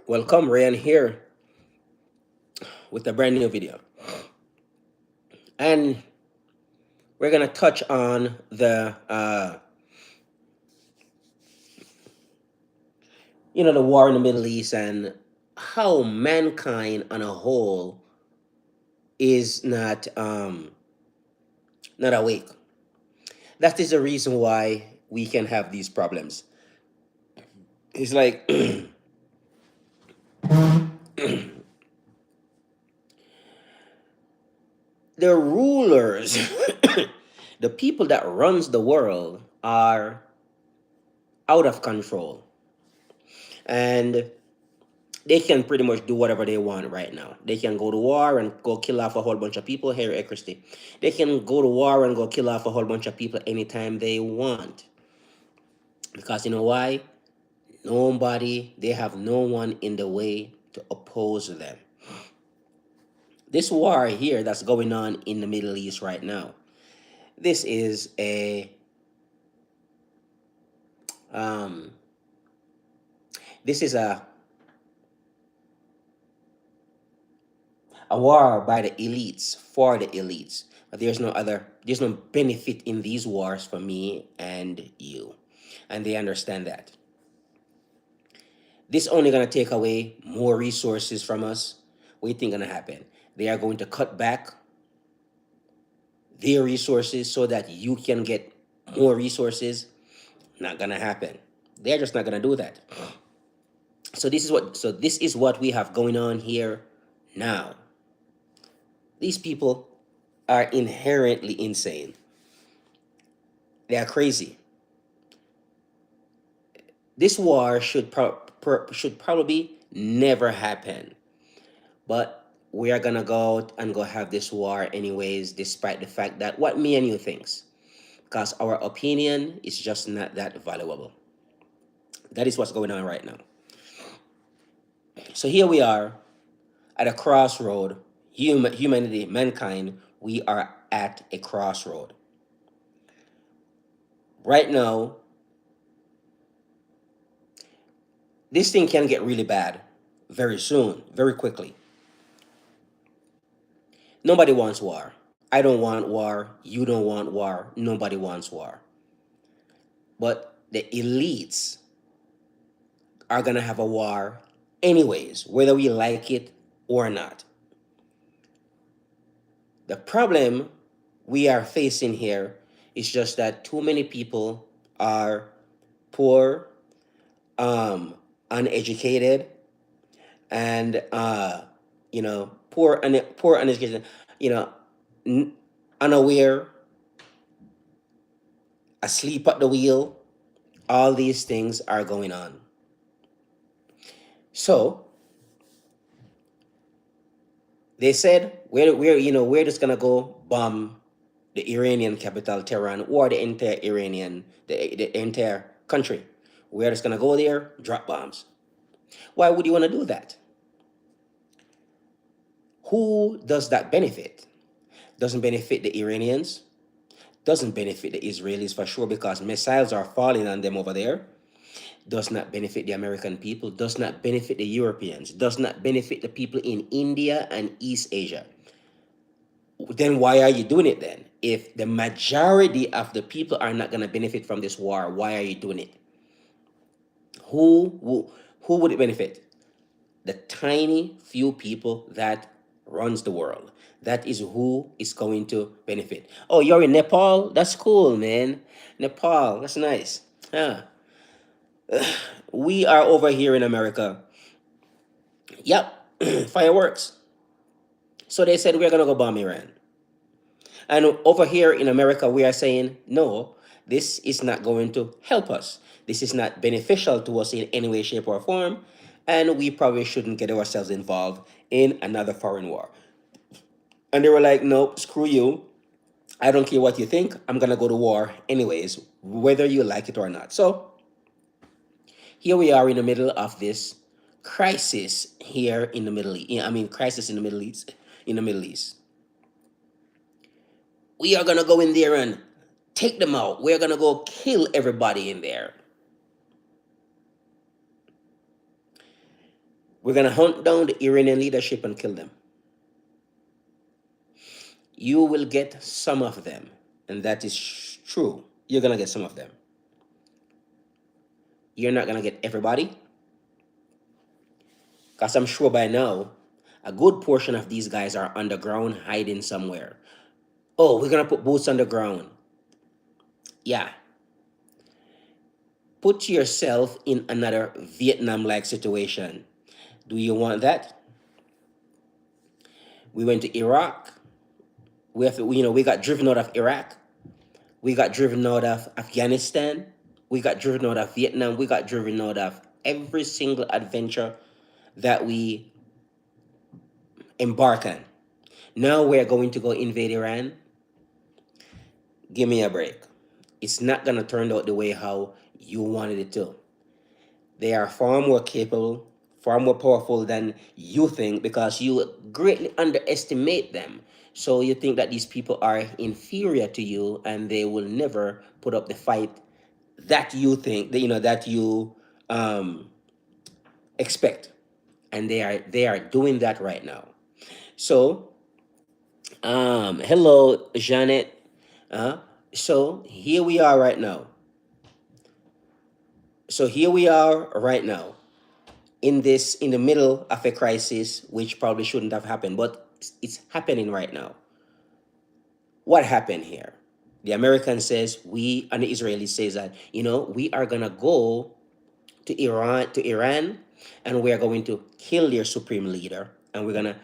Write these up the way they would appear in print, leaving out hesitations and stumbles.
Welcome, Ryan here with a brand new video. And we're going to touch on the war in the Middle East and how mankind on a whole is not awake. That is the reason why we can have these problems. It's like the rulers, the people that runs the world are out of control. And they can pretty much do whatever they want right now. They can go to war and go kill off a whole bunch of people. Harry Christie. They can go to war and go kill off a whole bunch of people anytime they want. Because you know why? They have no one in the way to oppose them. This war here that's going on in the Middle East right now, this is um, this is a war by the elites for the elites. But there's no benefit in these wars for me and you. And they understand that. This only gonna take away more resources from us. What do you think gonna happen? They are going to cut back their resources so that you can get more resources. Not gonna happen. They're just not gonna do that. So this is what we have going on here now. These people are inherently insane. They are crazy. This war should probably never happen, but we are gonna go out and go have this war anyways, despite the fact that what me and you thinks, because our opinion is just not that valuable. That is what's going on right now. So here we are at a crossroad. Humanity, mankind, we are at a crossroad. Right now, this thing can get really bad very soon, very quickly. Nobody wants war. I don't want war. You don't want war. Nobody wants war. But the elites are going to have a war anyways, whether we like it or not. The problem we are facing here is just that too many people are poor, uneducated, and poor uneducated, unaware, asleep at the wheel. All these things are going on. So they said we're just gonna go bomb the Iranian capital Tehran or the entire the entire country. We're just gonna go there, drop bombs. Why would you want to do that? Who does that benefit? Doesn't benefit the Iranians, doesn't benefit the Israelis for sure because missiles are falling on them over there. Does not benefit the American people, does not benefit the Europeans, does not benefit the people in India and East Asia. Then why are you doing it then? If the majority of the people are not going to benefit from this war, why are you doing it? Who would it benefit? The tiny few people that runs the world. That is who is going to benefit. Oh, you're in Nepal? That's cool, man. Nepal, that's nice. Yeah. We are over here in America. Yep, fireworks. So they said we're gonna go bomb Iran. And over here in America, we are saying, no, this is not going to help us. This is not beneficial to us in any way, shape, or form. And we probably shouldn't get ourselves involved in another foreign war. And they were like, nope, screw you. I don't care what you think. I'm going to go to war anyways, whether you like it or not. So here we are in the middle of this crisis here in the Middle East. I mean, crisis in the Middle East. We are going to go in there and take them out. We're going to go kill everybody in there. We're going to hunt down the Iranian leadership and kill them. You will get some of them, and that is true. You're going to get some of them. You're not going to get everybody, because I'm sure by now, a good portion of these guys are underground, hiding somewhere. Oh, we're going to put boots on the ground. Yeah. Put yourself in another Vietnam-like situation. Do you want that? We went to Iraq. We got driven out of Iraq. We got driven out of Afghanistan. We got driven out of Vietnam. We got driven out of every single adventure that we embark on. Now we're going to go invade Iran. Give me a break. It's not going to turn out the way how you wanted it to. They are far more capable, far more powerful than you think, because you greatly underestimate them. So you think that these people are inferior to you and they will never put up the fight that you think that you expect, and they are doing that right now. So hello Janet. So here we are right now. In the middle of a crisis which probably shouldn't have happened, but it's happening right now. What happened here? The American says we, and the Israeli says that we are gonna go to Iran, and we are going to kill their supreme leader, and we're gonna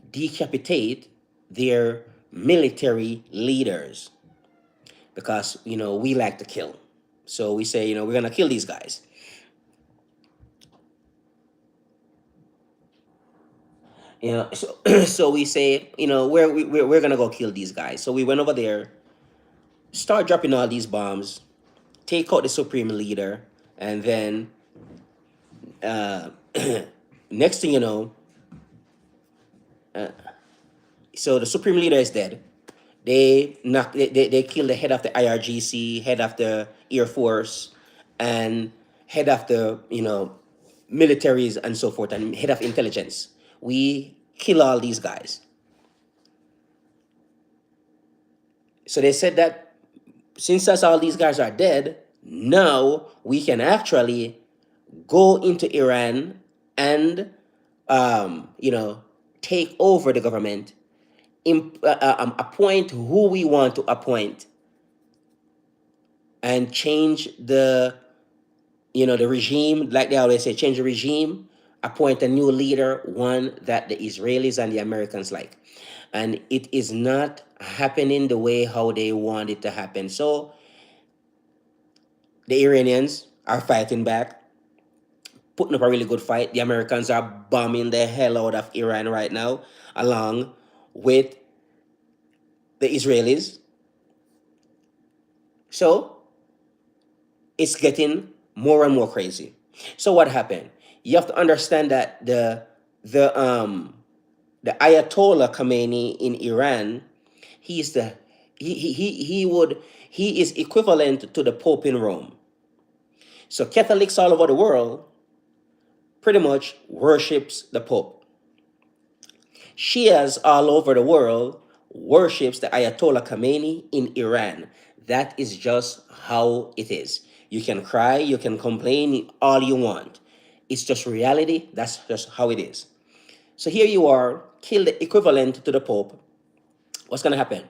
decapitate their military leaders, because we like to kill. So we say we're gonna kill these guys. So so we say we're gonna go kill these guys. So we went over there, start dropping all these bombs, take out the supreme leader, and then next thing you know, so the supreme leader is dead. They killed the head of the IRGC, head of the Air Force, and head of the militaries and so forth, and head of intelligence. We kill all these guys. So they said that since all these guys are dead, now we can actually go into Iran and take over the government, appoint who we want to appoint, and change the regime, like they always say, change the regime, appoint a new leader, one that the Israelis and the Americans like. And it is not happening the way how they want it to happen. So the Iranians are fighting back, putting up a really good fight. The Americans are bombing the hell out of Iran right now, along with the Israelis. So it's getting more and more crazy. So what happened? You have to understand that the Ayatollah Khamenei in Iran, he is equivalent to the Pope in Rome. So Catholics all over the world pretty much worships the Pope. Shias all over the world worships the Ayatollah Khamenei in Iran. That is just how it is. You can cry, you can complain all you want. It's just reality. That's just how it is. So here you are, kill the equivalent to the Pope. What's going to happen?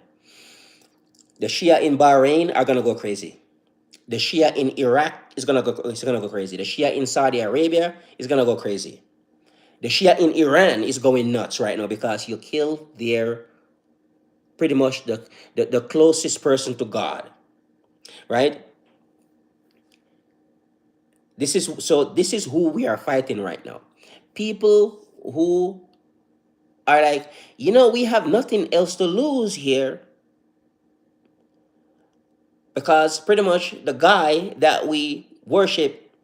The Shia in Bahrain are going to go crazy. The Shia in Iraq is going to go crazy. The Shia in Saudi Arabia is going to go crazy. The Shia in Iran is going nuts right now, because you kill their pretty much the closest person to God, right? This is who we are fighting right now. People who are like, we have nothing else to lose here, because pretty much the guy that we worship,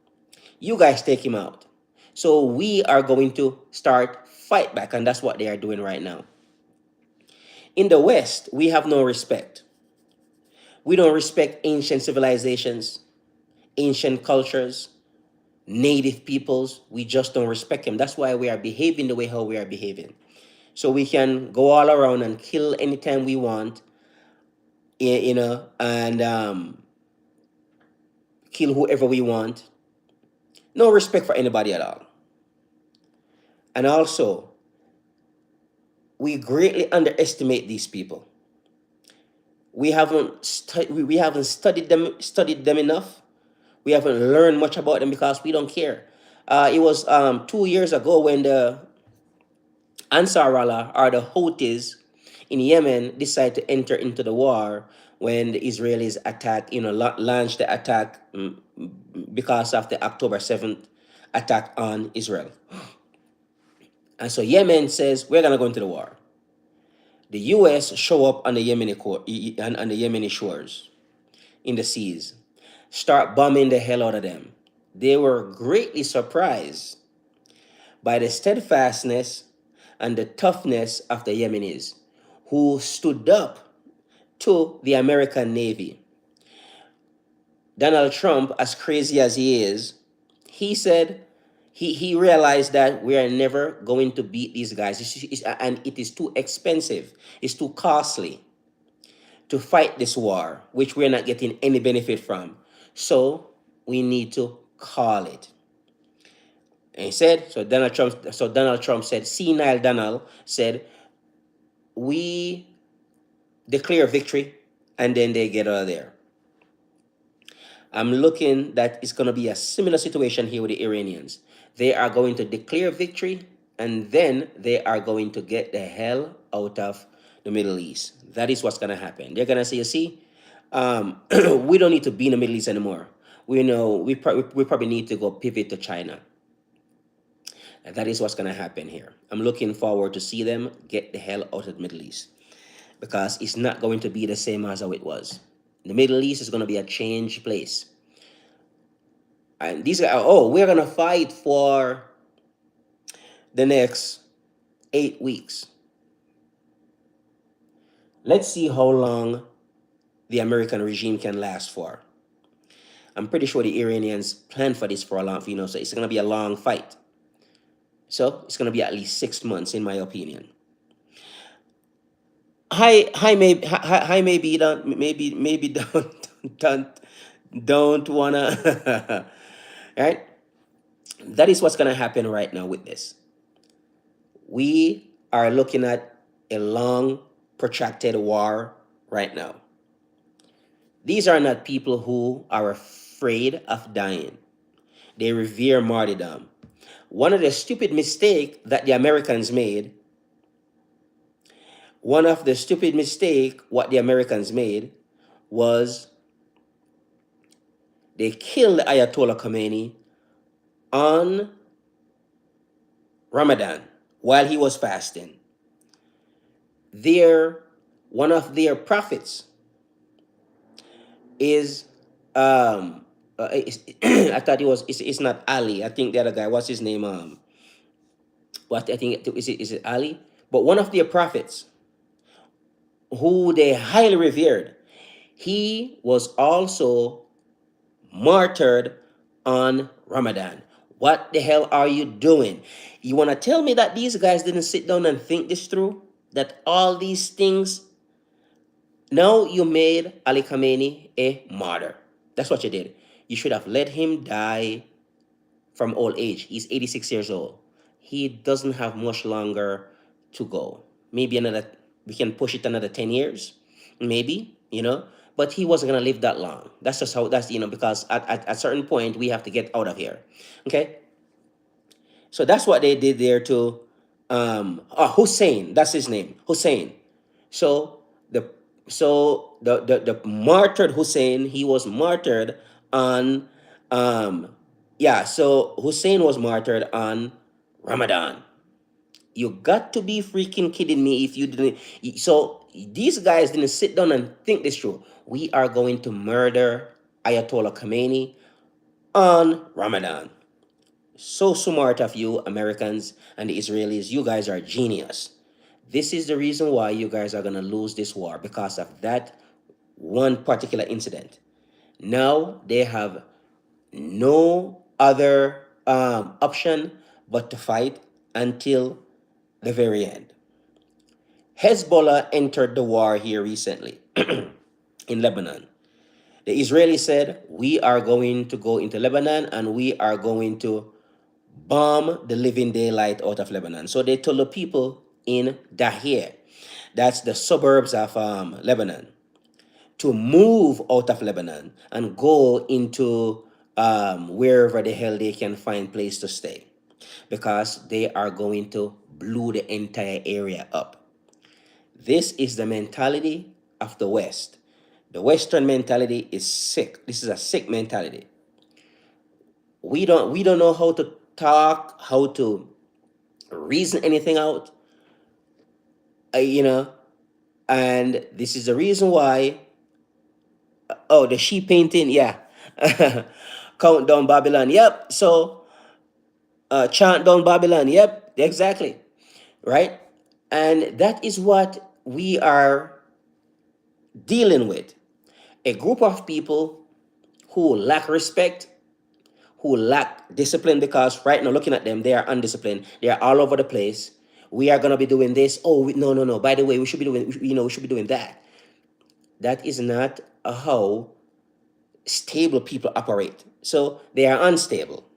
you guys take him out. So we are going to start fight back, and that's what they are doing right now. In the West, we have no respect. We don't respect ancient civilizations, ancient cultures. native peoples, we just don't respect them. That's why we are behaving the way how we are behaving. So we can go all around and kill anytime we want, and kill whoever we want. No respect for anybody at all. And also, we greatly underestimate these people. We haven't studied them enough. We haven't learned much about them because we don't care. It was 2 years ago when the Ansar Allah, or the Houthis in Yemen, decided to enter into the war when the Israelis launched the attack, because of the October 7th attack on Israel. And so Yemen says, we're going to go into the war. The U.S. show up on the Yemeni shores, in the seas, start bombing the hell out of them. They were greatly surprised by the steadfastness and the toughness of the Yemenis, who stood up to the American Navy. Donald Trump, as crazy as he is, he said he realized that we are never going to beat these guys, and it is too expensive, it's too costly to fight this war, which we're not getting any benefit from. So we need to call it. And he said, Donald Trump said, senile Donald said, we declare victory, and then they get out of there. I'm looking that it's going to be a similar situation here with the Iranians. They are going to declare victory, and then they are going to get the hell out of the Middle East. That is what's going to happen. They're going to say, you see, we don't need to be in the Middle East anymore. We know we probably need to go pivot to China. And that is what's going to happen here. I'm looking forward to see them get the hell out of the Middle East, because it's not going to be the same as how it was. The Middle East is going to be a changed place. And these guys, we're going to fight for the next 8 weeks. Let's see how long the American regime can last for. I'm pretty sure the Iranians plan for this for a long, so it's going to be a long fight. So it's going to be at least 6 months, in my opinion. Maybe don't wanna. Right? That is what's gonna happen right now with this. We are looking at a long, protracted war right now. These are not people who are afraid of dying. They revere martyrdom. One of the stupid mistakes that the Americans made, what the Americans made was they killed Ayatollah Khomeini on Ramadan while he was fasting. One of their prophets is I thought it's not Ali. I think the other guy, what's his name? Is it Ali? But one of their prophets, who they highly revered, he was also martyred on Ramadan. What the hell are you doing? You want to tell me that these guys didn't sit down and think this through? That all these things, now you made Ali Khamenei a martyr. That's what you did. You should have let him die from old age. He's 86 years old. He doesn't have much longer to go. Maybe we can push it another 10 years, maybe, but he wasn't going to live that long. That's just how, because at a certain point, we have to get out of here. Okay? So that's what they did there to Hussein. That's his name, Hussein. So the martyred Hussein, he was martyred on, so Hussein was martyred on Ramadan. You got to be freaking kidding me if you didn't. So these guys didn't sit down and think this through. We are going to murder Ayatollah Khomeini on Ramadan. So smart of you, Americans and the Israelis. You guys are genius. This is the reason why you guys are going to lose this war, because of that one particular incident. Now they have no other option but to fight until the very end. Hezbollah entered the war here recently in Lebanon. The Israelis said, we are going to go into Lebanon and we are going to bomb the living daylight out of Lebanon. So they told the people in Dahir, that's the suburbs of Lebanon, to move out of Lebanon and go into wherever the hell they can find place to stay, because they are going to blow the entire area up. This is the mentality of the West. The Western mentality is sick. This is a sick mentality. We don't know how to talk, how to reason anything out, you know. And this is the reason why. Oh, the sheep painting, yeah. Countdown Babylon, yep. So chant down Babylon, yep, exactly, right. And that is what we are dealing with. A group of people who lack respect, who lack discipline, because right now looking at them, they are undisciplined. They are all over the place. We are going to be doing this. Oh, no, no, no. By the way, we should be doing, we should be doing that. That is not how stable people operate. So they are unstable.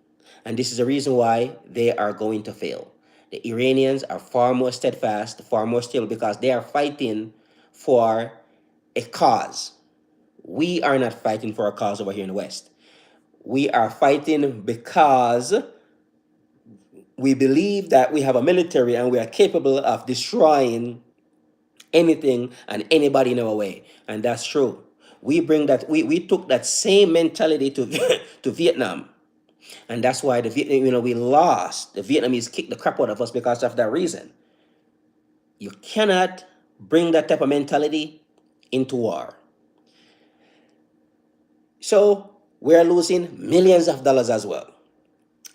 And this is the reason why they are going to fail. The Iranians are far more steadfast, far more stable, because they are fighting for a cause. We are not fighting for a cause over here in the West. We are fighting because we believe that we have a military and we are capable of destroying anything and anybody in our way. And that's true. We took that same mentality to to Vietnam. And that's why we lost. The Vietnamese kicked the crap out of us because of that reason. You cannot bring that type of mentality into war. So we're losing millions of dollars as well.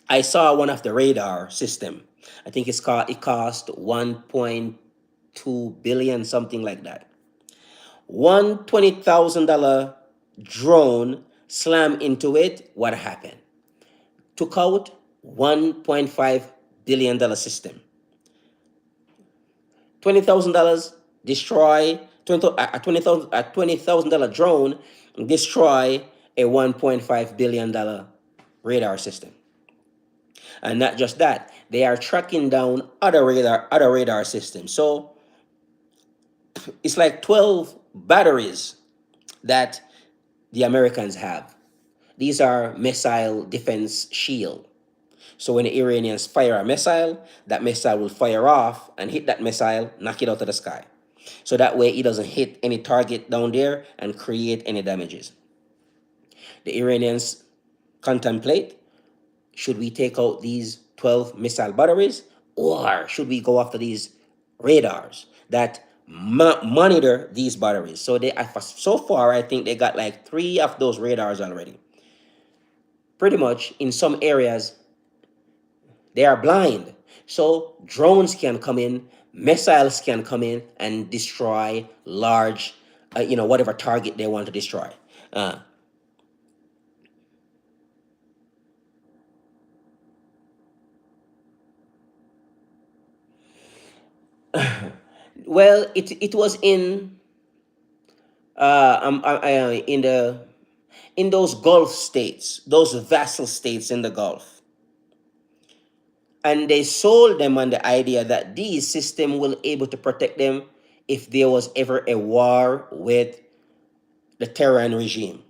I saw one of the radar system. I think it cost 1.2 billion, something like that. One $20,000 drone slammed into it. What happened? Took out $1.5 billion system. $20,000 destroy a $20,000 drone destroy a $1.5 billion radar system. And not just that, they are tracking down other radar systems. So it's like 12 batteries that the Americans have. These are missile defense shield. So when the Iranians fire a missile, that missile will fire off and hit that missile, knock it out of the sky. So that way it doesn't hit any target down there and create any damages. The Iranians contemplate, should we take out these 12 missile batteries, or should we go after these radars that monitor these batteries? So so far, I think they got like 3 of those radars already. Pretty much in some areas, they are blind. So drones can come in, missiles can come in and destroy large, whatever target they want to destroy. Uh, well, it was in those Gulf states, those vassal states in the Gulf. And they sold them on the idea that these system will able to protect them if there was ever a war with the Tehran regime.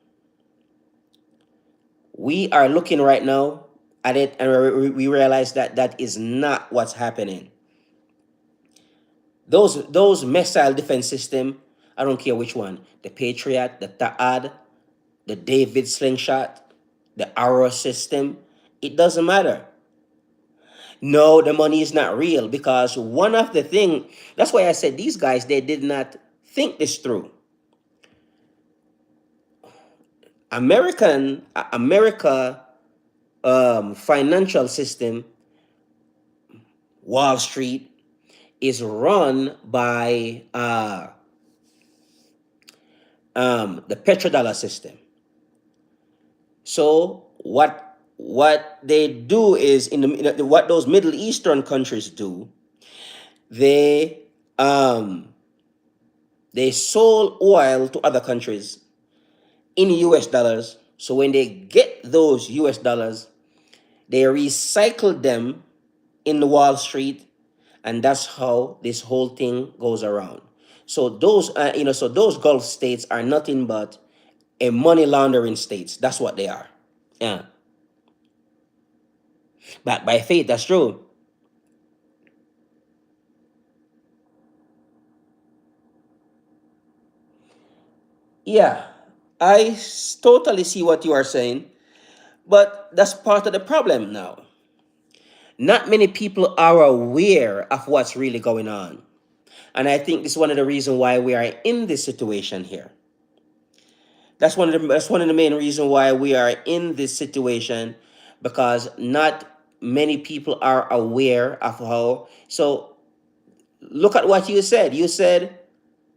We are looking right now at it, and we realize that that is not what's happening. Those missile defense system, I don't care which one, the Patriot, the Ta'ad, the David slingshot, the Arrow system, it doesn't matter. No, the money is not real, because one of the thing, that's why I said these guys, they did not think this through. America financial system, Wall Street, is run by the petrodollar system. So what what they do is what those Middle Eastern countries do. They um they sold oil to other countries in US dollars. So when they get those US dollars, they recycle them in the Wall Street, and that's how this whole thing goes around. So those Gulf states are nothing but a money laundering states. That's what they are. Yeah, backed by faith. That's true. Yeah, totally see what you are saying, but that's part of the problem now. Not many people are aware of what's really going on. And I think this is one of the reasons why we are in this situation here. That's one of the main reasons why we are in this situation, because not many people are aware of how. So look at what you said. You said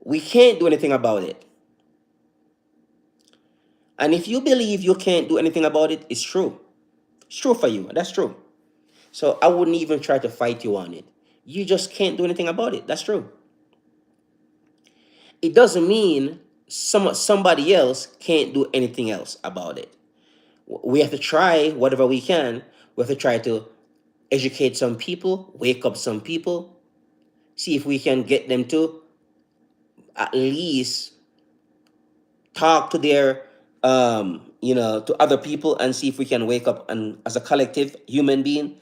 we can't do anything about it. And if you believe you can't do anything about it, it's true. It's true for you. That's true. So I wouldn't even try to fight you on it. You just can't do anything about it. That's true. It doesn't mean somebody else can't do anything else about it. We have to try whatever we can. We have to try to educate some people, wake up some people, see if we can get them to at least talk to their to other people, and see if we can wake up and as a collective human being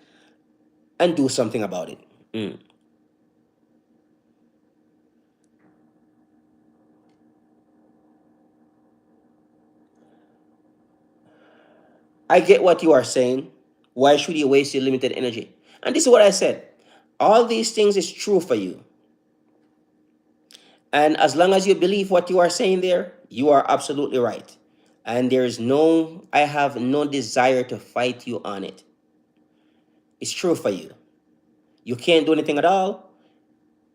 and do something about it. Mm. I get what you are saying. Why should you waste your limited energy? And this is what I said. All these things is true for you. And as long as you believe what you are saying there, you are absolutely right. And I have no desire to fight you on it. It's true for you. You can't do anything at all.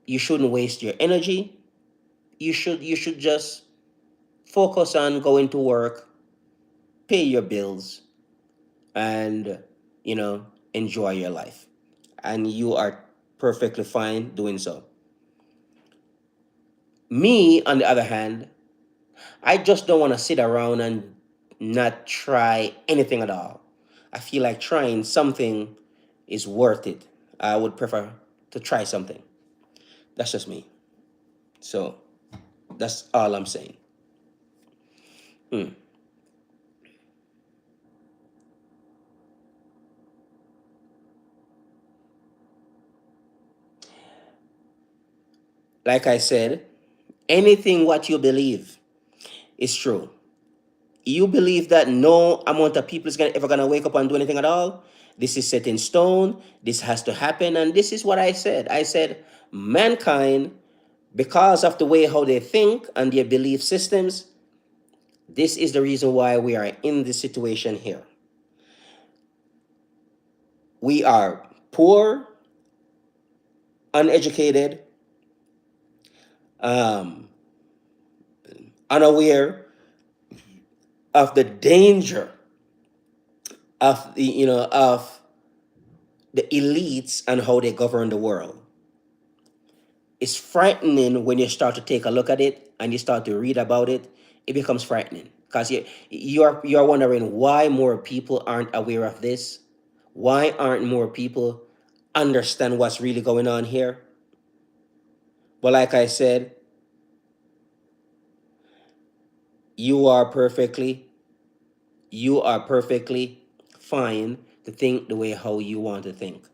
You shouldn't waste your energy. You should just focus on going to work, pay your bills, and enjoy your life. And you are perfectly fine doing so. Me, on the other hand, I just don't want to sit around and not try anything at all. I feel like trying something is worth it. I would prefer to try something. That's just me. So that's all I'm saying. Hmm. Like I said, anything what you believe is true. You believe that no amount of people is ever gonna wake up and do anything at all. This is set in stone. This has to happen, and this is what I said. I said mankind, because of the way how they think and their belief systems, this is the reason why we are in this situation here. We are poor, uneducated, um, unaware of the danger of the elites and how they govern the world. It's frightening when you start to take a look at it and you start to read about it. It becomes frightening because you're wondering why more people aren't aware of this. Why aren't more people understand what's really going on here? But like I said, you are perfectly you are perfectly fine to think the way how you want to think.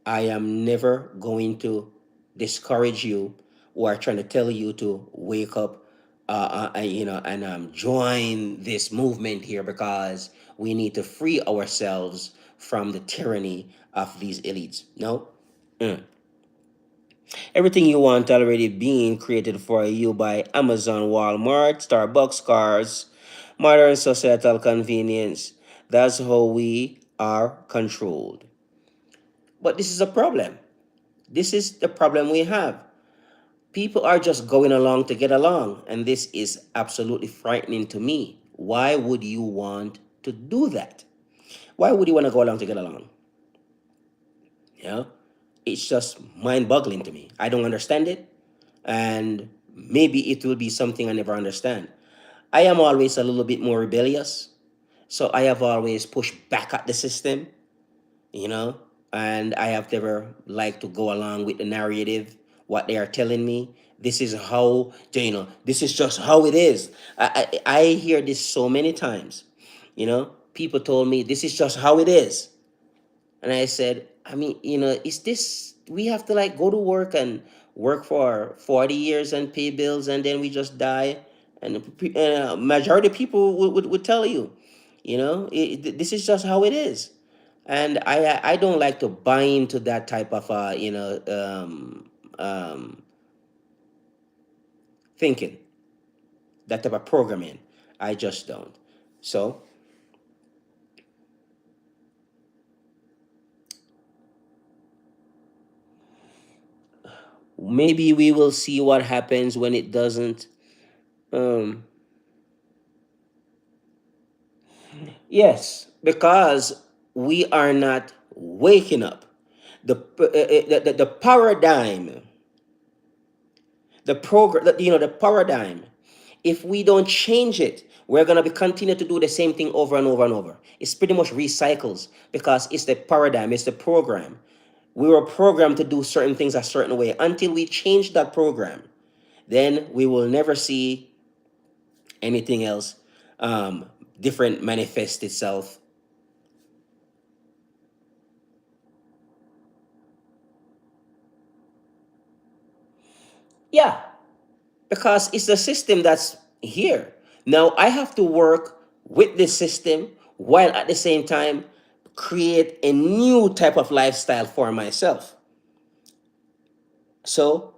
I am never going to discourage you or trying to tell you to wake up, and join this movement here because we need to free ourselves from the tyranny of these elites. No. Mm. Everything you want already being created for you by Amazon, Walmart, Starbucks, cars, modern societal convenience. That's how we are controlled. But this is a problem. This is the problem we have. People are just going along to get along, and this is absolutely frightening to me. Why would you want to do that? Why would you want to go along to get along? You know, it's just mind-boggling to me. I don't understand it, and maybe it will be something I never understand. I am always a little bit more rebellious, so I have always pushed back at the system, you know, and I have never liked to go along with the narrative, what they are telling me. This is how, this is just how it is. I hear this so many times, people told me this is just how it is. And I said, I mean, is this, we have to like go to work and work for 40 years and pay bills and then we just die? And majority of people would tell you, this is just how it is. And I don't like to buy into that type of, thinking, that type of programming. I just don't. So maybe we will see what happens when it doesn't. Um, yes, because we are not waking up. The paradigm, the paradigm. If we don't change it, we're gonna be continue to do the same thing over and over and over. It's pretty much recycles because it's the paradigm, it's the program. We were programmed to do certain things a certain way. Until we change that program, then we will never see anything else different manifest itself. Yeah, because it's the system that's here. Now I have to work with this system while at the same time create a new type of lifestyle for myself. So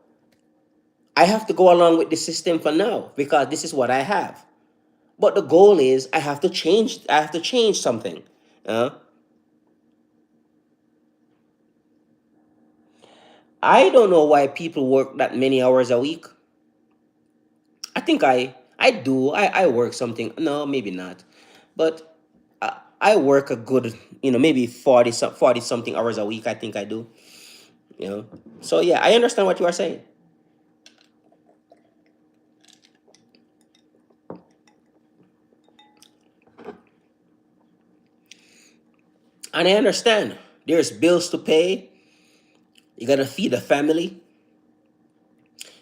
I have to go along with the system for now because this is what I have. But the goal is I have to change something. Uh, I don't know why people work that many hours a week. I think I do. I work something. No, maybe not. But I work a good, maybe 40 something hours a week. I think I do. You know. So yeah, I understand what you are saying. And I understand. There's bills to pay. You got to feed the family.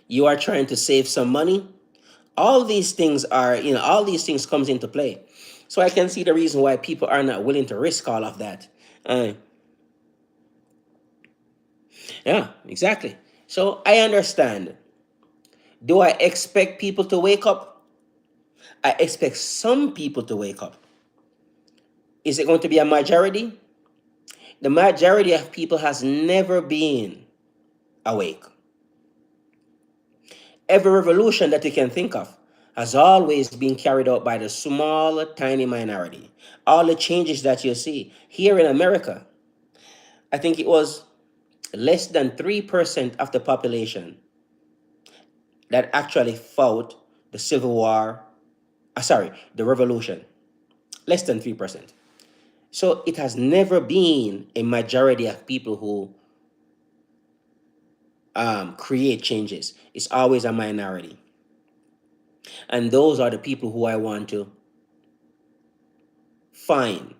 You are trying to save some money. All these things are, all these things comes into play. So I can see the reason why people are not willing to risk all of that. Uh, yeah, exactly. So I understand. Do I expect people to wake up? I expect some people to wake up. Is it going to be a majority? The majority of people has never been awake. Every revolution that you can think of has always been carried out by the small, tiny minority. All the changes that you see here in America, I think it was less than 3% of the population that actually fought the Civil War, the revolution. Less than 3%. So it has never been a majority of people who create changes. It's always a minority. And those are the people who I want to find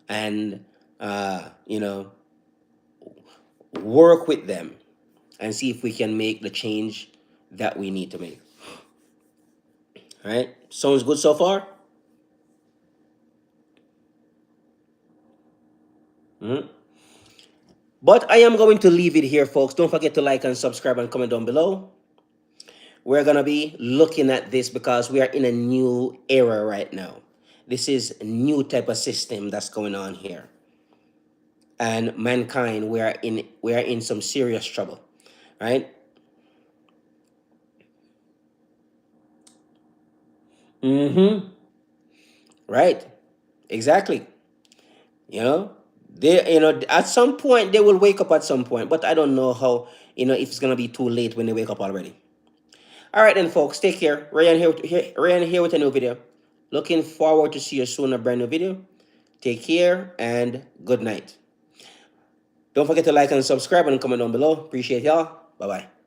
and, work with them and see if we can make the change that we need to make. All right? Sounds good so far? Mhm. But I am going to leave it here, folks. Don't forget to like and subscribe and comment down below. We're going to be looking at this because we are in a new era right now. This is a new type of system that's going on here. And mankind, we are in some serious trouble, right? Mm-hmm. Right. Exactly. You know, at some point they will wake up at some point, but I don't know how, if it's gonna be too late when they wake up already. All right then, folks. Take care. Ryan here with a new video. Looking forward to see you soon, a brand new video. Take care and good night. Don't forget to like and subscribe and comment down below. Appreciate y'all. Bye bye.